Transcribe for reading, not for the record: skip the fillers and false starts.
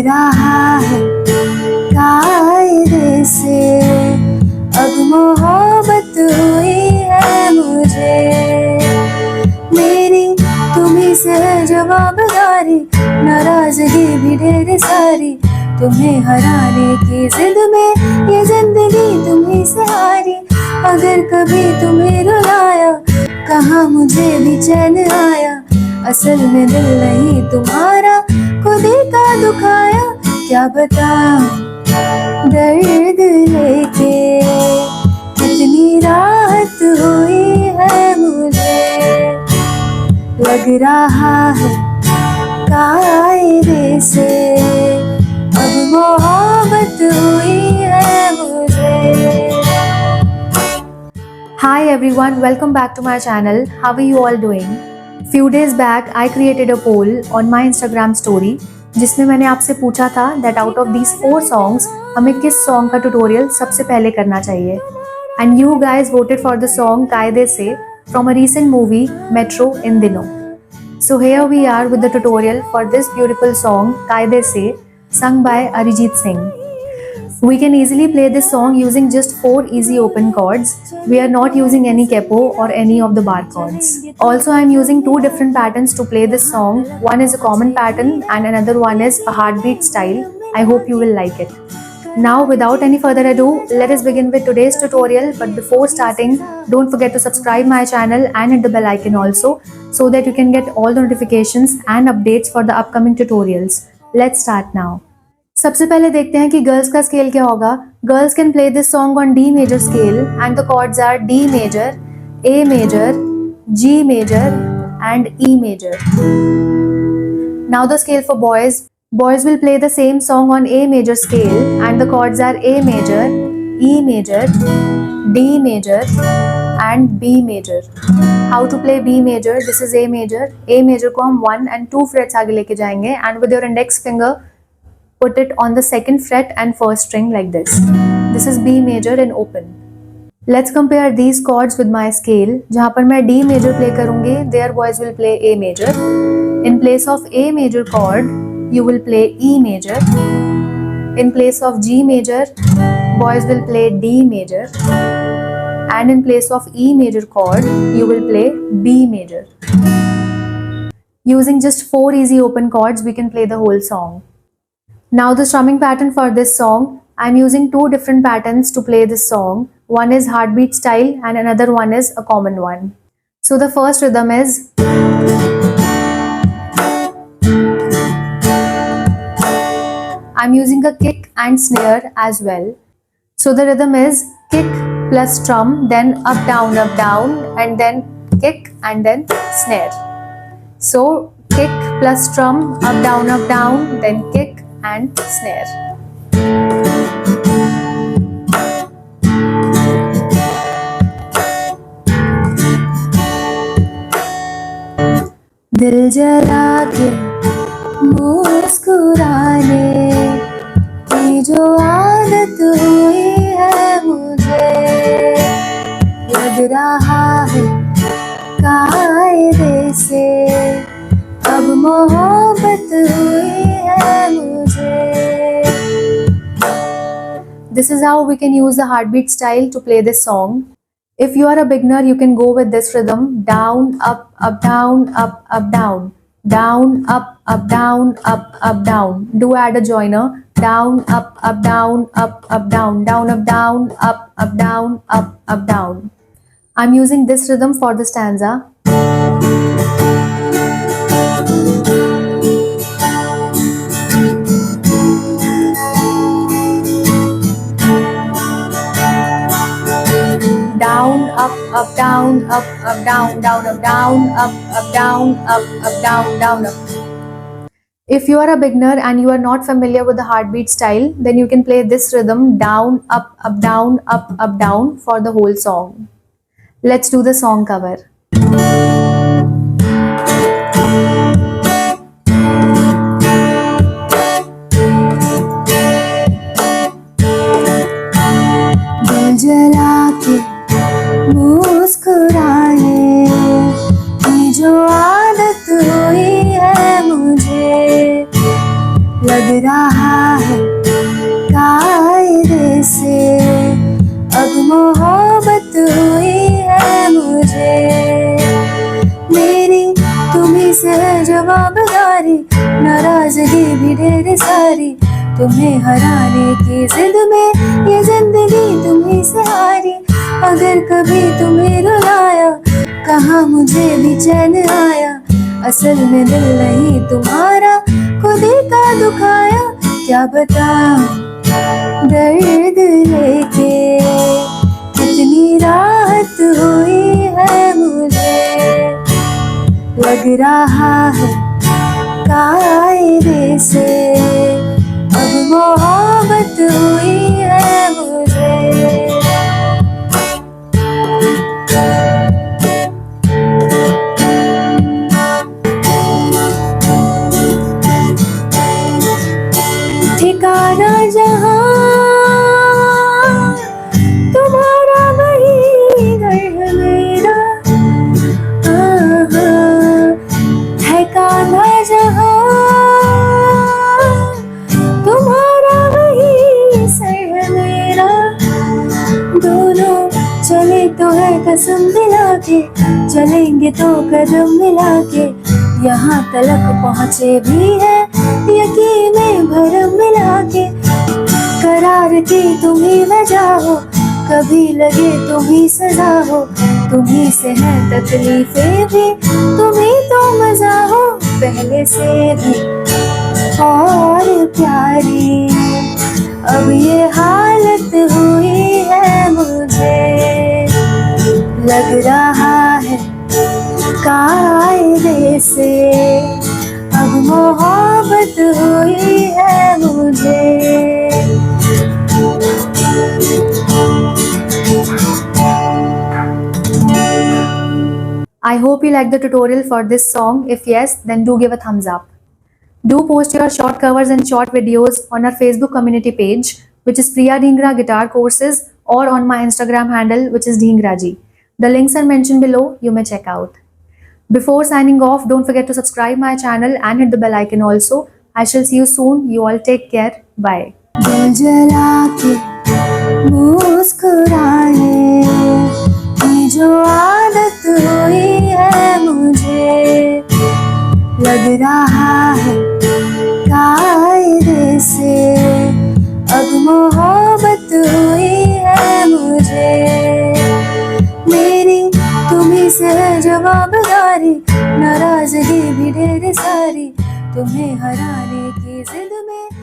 रहा है कायदे से, अब मोहब्बत हुई है मुझे। मेरी तुम्हीं से है जवाबदारी, नाराजगी भी ढेर सारी, तुम्हें हराने की जिद में ये जिंदगी तुम्हीं से हारी। अगर कभी तुम्हें रुलाया, कहाँ मुझे भी चैन आया, असल में दिल नहीं तुम्हारा, खुद ही का दुखाया। क्या बताऊं दर्द लेके कितनी राहत हुई है मुझे। लग रहा है कायदे से, अब मोहब्बत हुई है मुझे। Hi everyone, welcome back to my channel. How are you all doing? Few days back I created a poll on my Instagram story जिसमें मैंने आपसे पूछा था that out of these 4 songs हमें किस song का tutorial सबसे पहले करना चाहिए, and you guys voted for the song कायदे से from a recent movie Metro in Dino. So here we are with the tutorial for this beautiful song कायदे से sung by Arijit Singh. We can easily play this song using just 4 easy open chords. We are not using any capo or any of the bar chords. Also, I am using 2 different patterns to play this song. One is a common pattern and another one is a heartbeat style. I hope you will like it. Now, without any further ado, let us begin with today's tutorial. But before starting, don't forget to subscribe my channel and hit the bell icon also, so that you can get all the notifications and updates for the upcoming tutorials. Let's start now. सबसे पहले देखते हैं कि girls का scale क्या होगा। Girls can play this song on D major scale and the chords are D major, A major, G major and E major. Now the scale for boys, boys will play the same song on A major scale and the chords are A major, E major, D major and B major. How to play B major? This is A major. A major को हम 1 and 2 frets आगे लेके जाएंगे and with your index finger put it on the 2nd fret and 1st string like this. This is B major in open. Let's compare these chords with my scale. जहाँ पर मैं D major play करूँगी, there boys will play A major. In place of A major chord, you will play E major. In place of G major, boys will play D major. And in place of E major chord, you will play B major. Using just 4 easy open chords, we can play the whole song. Now the strumming pattern for this song, I'm using 2 different patterns to play this song. One is heartbeat style and another one is a common one. So the first rhythm is I'm using a kick and snare as well. So the rhythm is kick plus strum, then up down and then kick and then snare. So kick plus strum, up down, then kick and snare. दिल जला के मुस्कुराने की जो आदत हुई है मुझे, लग रहा है कायदे से, अब मोहब्बत हुई है मुझे। This is how we can use the heartbeat style to play this song. If you are a beginner, you can go with this rhythm: down, up, down, up, down, down, up, down, up, down. Do add a joiner: down, up, down, up, down, down, up, down, up, down, up, down. I'm using this rhythm for the stanza. Down, up, down, down, down, up, down, down, down, up. If you are a beginner and you are not familiar with the heartbeat style, then you can play this rhythm: down, up, down, down for the whole song. Let's do the song cover. दिल जला के मुस्कुराने की जो आदत हुई है मुझे, लग रहा जवाबदारी, नाराजगी भी ढेर सारी, तुम्हें हराने की जिद में ये जिंदगी तुम्ही से हारी। अगर कभी तुम्हें रुलाया, कहाँ मुझे भी चैन आया, असल में दिल नहीं तुम्हारा, खुद ही का दुखाया। क्या बताऊं दर्द लेके कितनी राहत हुई है मुझे, लग रहा है कायदे से अब मोहब्बत हुई है मुझे। ठिकाना जहाँ तुम्हारा वही घर है मेरा, ठिकाना जहाँ तुम्हारा वही सर है मेरा। दोनों चले तो है कसम दिला के, चलेंगे तो कदम मिला के, यहाँ तलक पहुँचे भी है यकीन में भरम मिला के। करार की तुम्ही वजह हो, कभी लगे तुम्ही सजा हो, तुम्ही से है तकलीफें भी, तुम्ही तो मजा हो पहले से भी और प्यारी। अब ये हालत हुई है मुझे, लग रहा है कायदे से अब मोहब्बत हुई है मुझे। I hope you like the tutorial for this song. If yes, then do give a thumbs up. Do post your short covers and short videos on our Facebook community page, which is Priya Dhingra Guitar Courses, or on my Instagram handle, which is Dhingraji. The links are mentioned below, you may check out. Before signing off, don't forget to subscribe my channel and hit the bell icon also. I shall see you soon. You all take care. Bye. दिल जला के मुस्कुराने की जो आदत हुई है मुझे, लग रहा है कायदे से अब मोहब्बत हुई है मुझे। मेरी तुम्ही से है जवाबदारी, नाराजगी भी ढेर सारी, तुम्हें हराने की जिद में